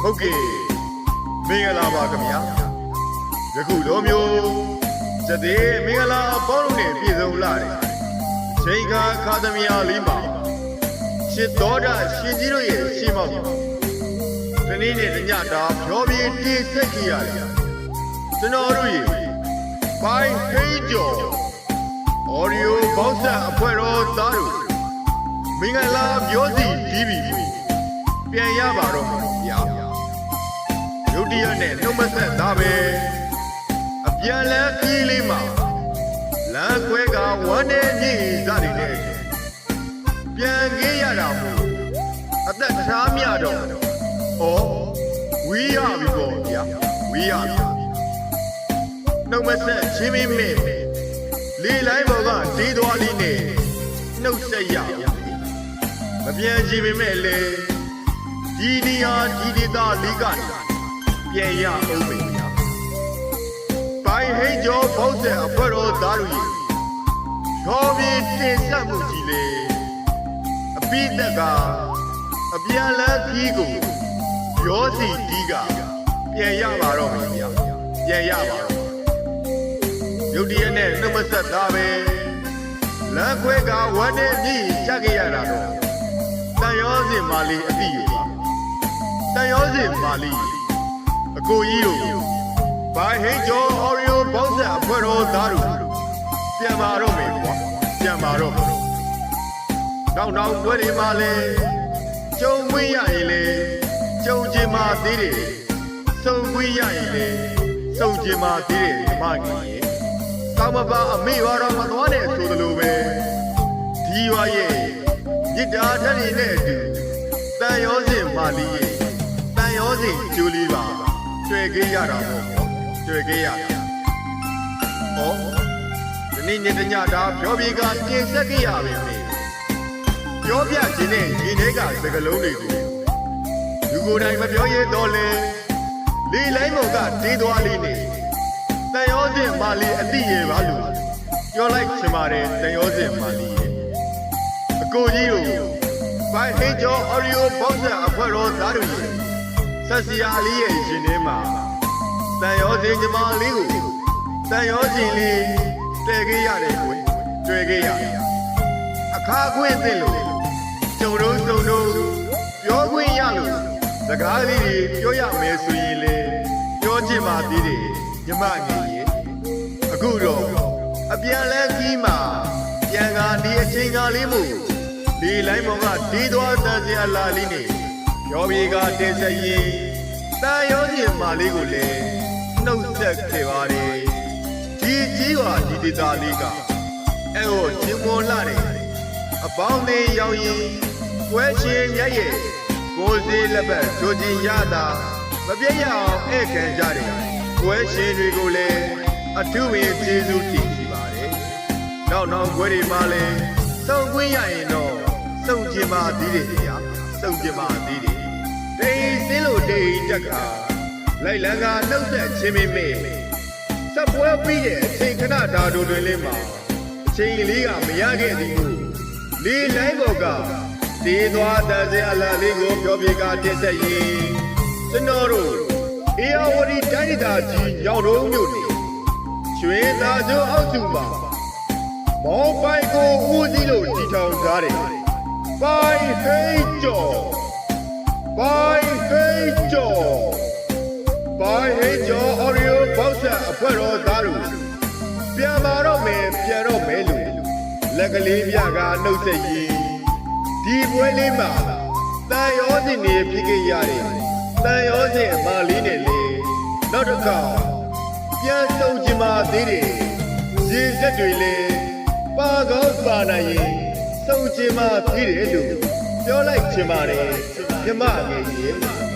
ဟုတ်ကဲ့မင်္ဂလာပါခင်ဗျာယခုလိုမျိုးစတဲ့မင်္ဂလာအပေါင်းနဲ့ပြည့်စုံလာတယ်ချိန်ခါသမီးလေးမှာရှစ်တော်တာရှင်ကြီးတို့ရဲ့ရှင်းမောက်ဒီနေ့နဲ့ညတာဖြောပြေးတိဆက်ကြည့်ရတယ်ကျွန်တော်တို့ရဲ့ဘိုင်းဟိတ်ကျော်အော်ဒီယိုဘောက်ဆက်အဖွဲ့တော်သားတို့မင်္ဂလာမျိုးစီတီးပြီးပြန်ရပါတော့ဗျာရုတ်တရက်နဲ့နှုတ်မဆက်သားပဲအပြန်လန်းကြီးလေးမှာလမ်းခွဲကဝမ်းနေကြီးစားနေတဲ့ပြန်ခဲ့ရတာမို့အသက်ထားမြတော့ဩဝီးရပြီပေါ့ဗျာဝီးရပြီနှုတ်မဆက်ချင်းမင်းမေလေးလိုက်ပေါ်ကဒေးသွားလေးနဲ့နှုတ်ဆက်ရမပြန်ကြည့်ပေမဲ့လေဒီနေရာဒီဒေသလေးကနေပြန်ရအောင်ပဲဗျာဘိုင်းဟိတ်ကျော်ဘောက်ဆက်အဖွဲ့တော်သားတို့ရဲ့ရောပြေတင်ဆက်မှုကြီးလေအပိသက်ကအပြန်လန်းကြီးကိုရောစီတီးကပြန်ရပါတော့မယ်ဗျာပြန်ရပါတော့ရုတ်တရက်နဲ့နှုတ်မဆက်သားပဲလမ်းခွဲကဝမ်းနေပြီးချက်ခဲ့ရတာတော့တန်ရောစင်မာလီအတိရပါတန်ရောစင်မာလီအကိုကြီးတို့ဘိုင်ဟိတ်ကျော်အော်ရီယိုဘောက်ဆက်အဖွဲ့တော်သားတို့ပြန်ပါတော့မယ်ကွာပြန်ပါတော့နောက်ပွဲတွေမှာလဲကြုံခွင့်ရရင်လေကြုံချင်မှသေးတယ်စုံခွင့်ရရင်လေစုံချင်မှသေးတယ်ဓမ္မကြီးရေကောင်းမပါအမေရောတော့မသွားနဲ့ဆိုသလိုပဲဒီရွာရဲ့မြစ်တာထက်နေနဲ့အတူတန်ရောစင်မာလီရဲ့တန်ရောစင်ကျိုးလေးပါတွေ့ခဲ့ရတာပေါ့တွေ့ခဲ့ရတာဟောဒီနေ့ညတညတာပြောပြေကတင်ဆက်ခဲ့ရပြီမေပြောပြခြင်းနဲ့ဒီနေ့ကစကလုံးတွေကိုလူကိုယ်တိုင်မပြောရတော့လေလေးလိုင်းမော်ကတေးသွားလေးနဲ့တန်ရောစင်မာလီအတိရေပါလို့ပြောလိုက်ချင်ပါတယ်တန်ရောစင်မာလီရေအကိုကြီးတို့ဘိုင်ဟိတ်ကျော်အော်ရီယိုဘောက်ဆက်အဖွဲ့တော်သားတို့ရေဆက်စီယာလေးရဲ့ရှင်ထဲမှာတန်ရောစင်ညီမလေးကိုတန်ရောစင်လေးတည်ခဲ့ရတယ်ကိုတွေ့ခဲ့ရအခါခွင့်သိလို့ကျုံတို့ပြောခွင့်ရလို့စကားလေးတွေပြောရမယ်ဆိုရင်လေပြောချင်ပါသေးတယ်ညီမငယ်ရေအခုတော့အပြန်လဲကြီးမှာပြန်ကားဒီအချိန်ကားလေးမို့ဒီလိုင်းမောင်ကဒီသွားတန်စရာလာလေးနဲ့ပြောပြေကတင်ဆက်ရင်တန်ရောစင်မာလေးကိုလည်းနှုတ်ဆက်ခဲ့ပါတယ်ဒီကြီးပါဒီဒေသလေးကအဲ့ဟိုချင်းမွန်လာတယ်အပေါင်းသေးရောက်ရင်ပွဲချင်းမြတ်ရဲ့ကိုယ်စီလက်ပတ်ချိုးချင်းရတာမပြည့်ရအောင်ဧည့်ခံကြတယ်ပွဲချင်းတွေကိုလည်းအထူးဝင်ကျေးဇူးတင်ရှိပါတယ်နောက်ပွဲတွေမှာလည်းစုံခွင့်ရရင်တော့စုံကျင်ပါသေးတယ်ဗျာစုံကျင်ပါသေးတယ်တိတ်စင်းလို့တိတ်တက်ကလိုက်လံကနှုတ်ဆက်ချင်းမေစပ်ပွဲပြီးတဲ့အချိန်ခဏတာတို့တွင်လေးမှာအချိန်လေးကမရခဲ့သေးဘူးလေးလိုင်းဘော်ကတေးသွားတန်စရာလာလေးကိုပြောပြေကတင်ဆက်ရင်ကျွန်တော်တို့အေယာဝတီတိုင်းဒေသကြီးညောင်တုံးမြို့နယ်ရွှေသာကျွန်းအောက်စုမှာမော်ပိုင်ကိုဦးစီးလို့တည်ထောင်ထားတယ်ဘိုင်ဟိတ်ကျော်အော်ရီယိုဘောက်ဆက်အဖွဲ့တော်သားတို့ပြန်လာတော့မယ်ပြန်တော့မယ်လို့လက်ကလေးပြကနှုတ်ဆက်ရင်ဒီပွဲလေးမှာတန်ရောစင်နေဖြစ်ခဲ့ရတယ်တန်ရောစင်အမလေးနဲ့လေနောက်တစ်ခါပြန်စုံချင်ပါသေးတယ်ရေစက်တွေလေပါကောင်းပါနိုင်ရင်စုံချင်ပါသေးတယ်လို့ပြောလိုက်ချင်ပါတယ်မြမငယ်ကြီး